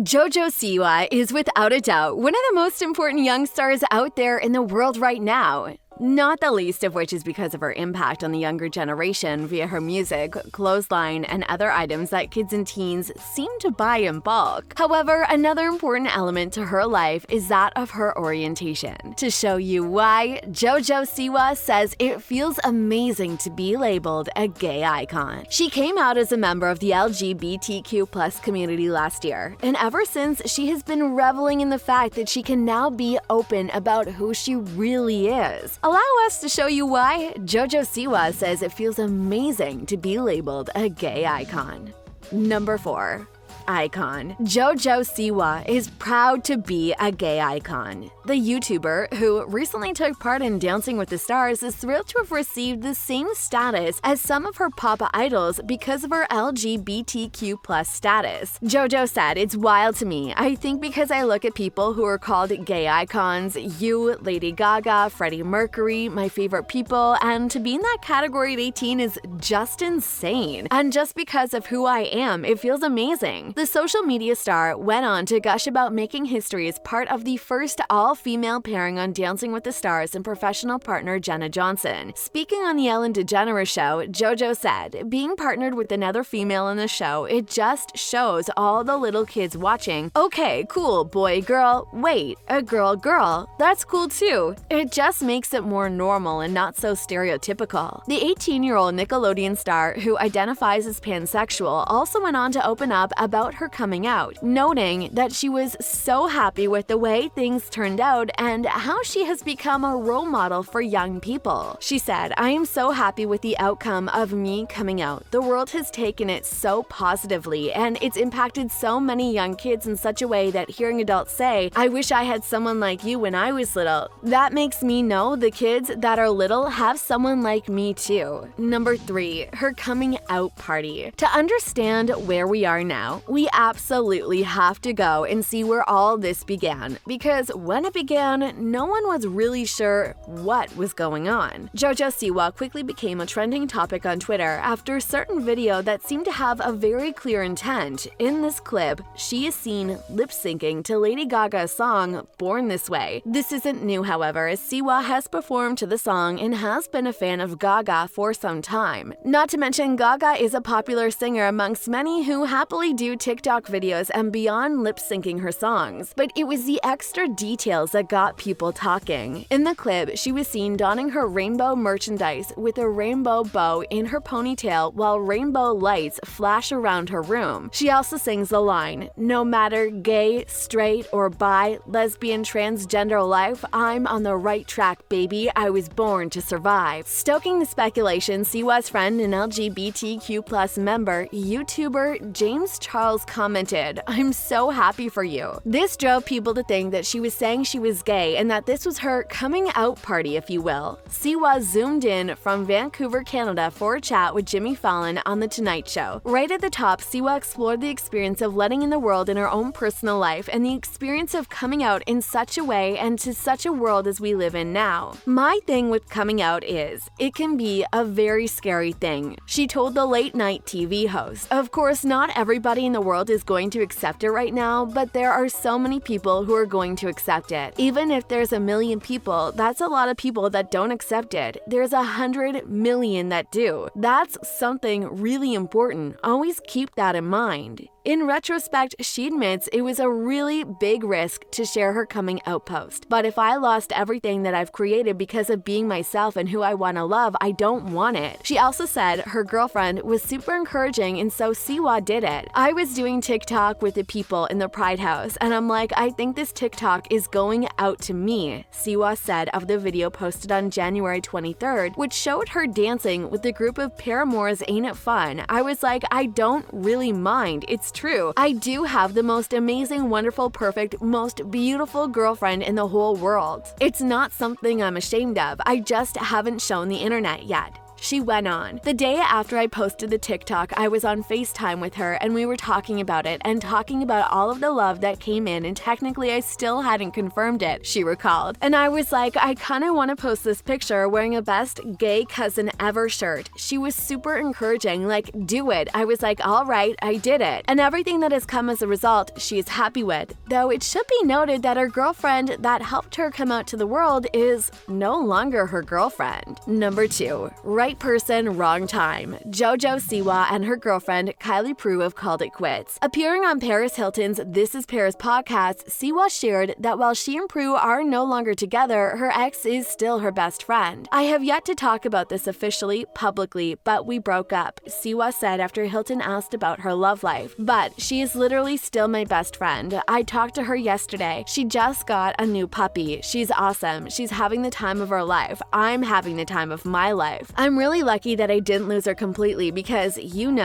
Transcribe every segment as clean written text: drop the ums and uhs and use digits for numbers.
Jojo Siwa is without a doubt one of the most important young stars out there in the world right now. Not the least of which is because of her impact on the younger generation via her music, clothesline, and other items that kids and teens seem to buy in bulk. However, another important element to her life is that of her orientation. To show you why, Jojo Siwa says it feels amazing to be labeled a gay icon. She came out as a member of the LGBTQ+ community last year, and ever since, she has been reveling in the fact that she can now be open about who she really is. Allow us to show you why. Jojo Siwa says it feels amazing to be labeled a gay icon. Number 4. Icon. Jojo Siwa is proud to be a gay icon. The YouTuber, who recently took part in Dancing with the Stars, is thrilled to have received the same status as some of her pop idols because of her LGBTQ+ status. Jojo said, "It's wild to me. I think because I look at people who are called gay icons, you, Lady Gaga, Freddie Mercury, my favorite people, and to be in that category at 18 is just insane. And just because of who I am, it feels amazing." The social media star went on to gush about making history as part of the first all-female pairing on Dancing with the Stars and professional partner Jenna Johnson. Speaking on the Ellen DeGeneres show, Jojo said, "Being partnered with another female in the show, it just shows all the little kids watching, okay, cool, boy, girl, wait, a girl, girl, that's cool too. It just makes it more normal and not so stereotypical." The 18-year-old Nickelodeon star, who identifies as pansexual, also went on to open up about her coming out, noting that she was so happy with the way things turned out and how she has become a role model for young people. She said, "I am so happy with the outcome of me coming out. The world has taken it so positively, and it's impacted so many young kids in such a way that hearing adults say, 'I wish I had someone like you when I was little,' that makes me know the kids that are little have someone like me too." Number 3. Her coming out party. To understand where we are now, we absolutely have to go and see where all this began, because when it began, no one was really sure what was going on. Jojo Siwa quickly became a trending topic on Twitter after a certain video that seemed to have a very clear intent. In this clip, she is seen lip-syncing to Lady Gaga's song, Born This Way. This isn't new, however, as Siwa has performed to the song and has been a fan of Gaga for some time. Not to mention, Gaga is a popular singer amongst many who happily do TikTok videos and beyond lip-syncing her songs, but it was the extra details that got people talking. In the clip, she was seen donning her rainbow merchandise with a rainbow bow in her ponytail while rainbow lights flash around her room. She also sings the line, "No matter gay, straight, or bi, lesbian, transgender life, I'm on the right track, baby. I was born to survive." Stoking the speculation, Siwa's friend and LGBTQ+ member, YouTuber James Charles commented, "I'm so happy for you." This drove people to think that she was saying she was gay and that this was her coming out party, if you will. Siwa zoomed in from Vancouver, Canada for a chat with Jimmy Fallon on The Tonight Show. Right at the top, Siwa explored the experience of letting in the world in her own personal life and the experience of coming out in such a way and to such a world as we live in now. "My thing with coming out is, it can be a very scary thing," she told the late-night TV host. Of course, not everybody in the world is going to accept it right now, but there are so many people who are going to accept it. Even if there's 1 million people, that's a lot of people that don't accept it. There's 100 million that do. That's something really important. Always keep that in mind. In retrospect, she admits it was a really big risk to share her coming out post. "But if I lost everything that I've created because of being myself and who I want to love, I don't want it." She also said her girlfriend was super encouraging and so Siwa did it. "I was doing TikTok with the people in the Pride House and I'm like, I think this TikTok is going out to me," Siwa said of the video posted on January 23rd, which showed her dancing with a group of paramours. "Ain't it fun? I was like, I don't really mind. It's true. I do have the most amazing, wonderful, perfect, most beautiful girlfriend in the whole world. It's not something I'm ashamed of. I just haven't shown the internet yet." She went on, "The day after I posted the TikTok, I was on FaceTime with her and we were talking about it and talking about all of the love that came in, and technically I still hadn't confirmed it," she recalled. "And I was like, I kinda wanna post this picture wearing a best gay cousin ever shirt. She was super encouraging, like, do it. I was like, all right, I did it. And everything that has come as a result, she is happy with. Though it should be noted that her girlfriend that helped her come out to the world is no longer her girlfriend." Number 2. Right person, wrong time. Jojo Siwa and her girlfriend Kylie Prue have called it quits. Appearing on Paris Hilton's This Is Paris podcast, Siwa shared that while she and Prue are no longer together, her ex is still her best friend. "I have yet to talk about this officially, publicly, but we broke up," Siwa said after Hilton asked about her love life. "But she is literally still my best friend. I talked to her yesterday. She just got a new puppy. She's awesome. She's having the time of her life. I'm having the time of my life. I'm really lucky that I didn't lose her completely because, even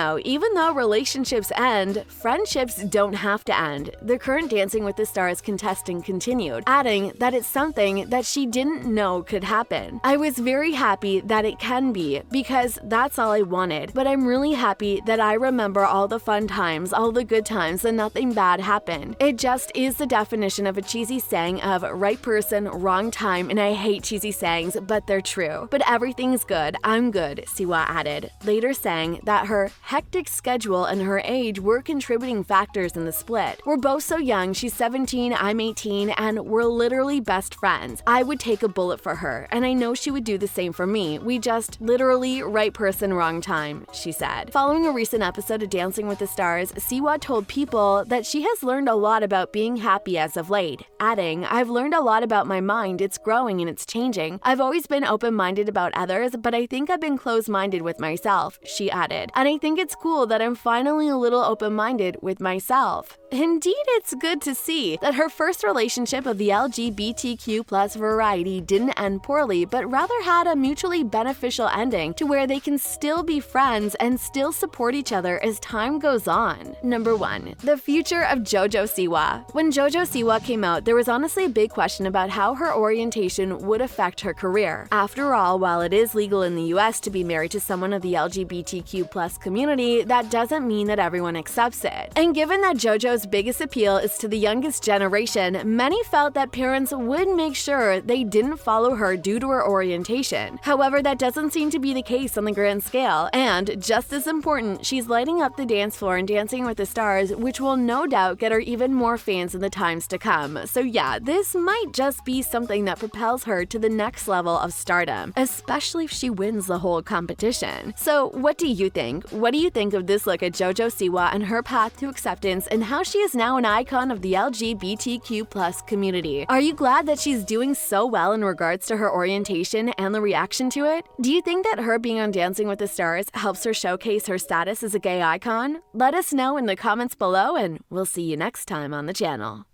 though relationships end, friendships don't have to end," the current Dancing with the Stars contestant continued, adding that it's something that she didn't know could happen. "I was very happy that it can be because that's all I wanted, but I'm really happy that I remember all the fun times, all the good times, and nothing bad happened. It just is the definition of a cheesy saying of right person, wrong time, and I hate cheesy sayings, but they're true. But everything's good. I'm good," Siwa added, later saying that her hectic schedule and her age were contributing factors in the split. "We're both so young. She's 17, I'm 18, and we're literally best friends. I would take a bullet for her, and I know she would do the same for me. We just literally right person, wrong time," she said. Following a recent episode of Dancing with the Stars, Siwa told People that she has learned a lot about being happy as of late, adding, "I've learned a lot about my mind. It's growing and it's changing. I've always been open-minded about others, but I think I've been closed-minded with myself," she added. "And I think it's cool that I'm finally a little open-minded with myself." Indeed, it's good to see that her first relationship of the LGBTQ+ variety didn't end poorly, but rather had a mutually beneficial ending to where they can still be friends and still support each other as time goes on. Number 1. The future of Jojo Siwa. When Jojo Siwa came out, there was honestly a big question about how her orientation would affect her career. After all, while it is legal in the US to be married to someone of the LGBTQ+ community, that doesn't mean that everyone accepts it. And given that Jojo's biggest appeal is to the youngest generation, many felt that parents would make sure they didn't follow her due to her orientation. However, that doesn't seem to be the case on the grand scale, and just as important, she's lighting up the dance floor and Dancing with the Stars, which will no doubt get her even more fans in the times to come. So yeah, this might just be something that propels her to the next level of stardom, especially if she wins the whole competition. So what do you think? What do you think of this look at Jojo Siwa and her path to acceptance and how she is now an icon of the LGBTQ+ community? Are you glad that she's doing so well in regards to her orientation and the reaction to it? Do you think that her being on Dancing with the Stars helps her showcase her status as a gay icon? Let us know in the comments below, and we'll see you next time on the channel.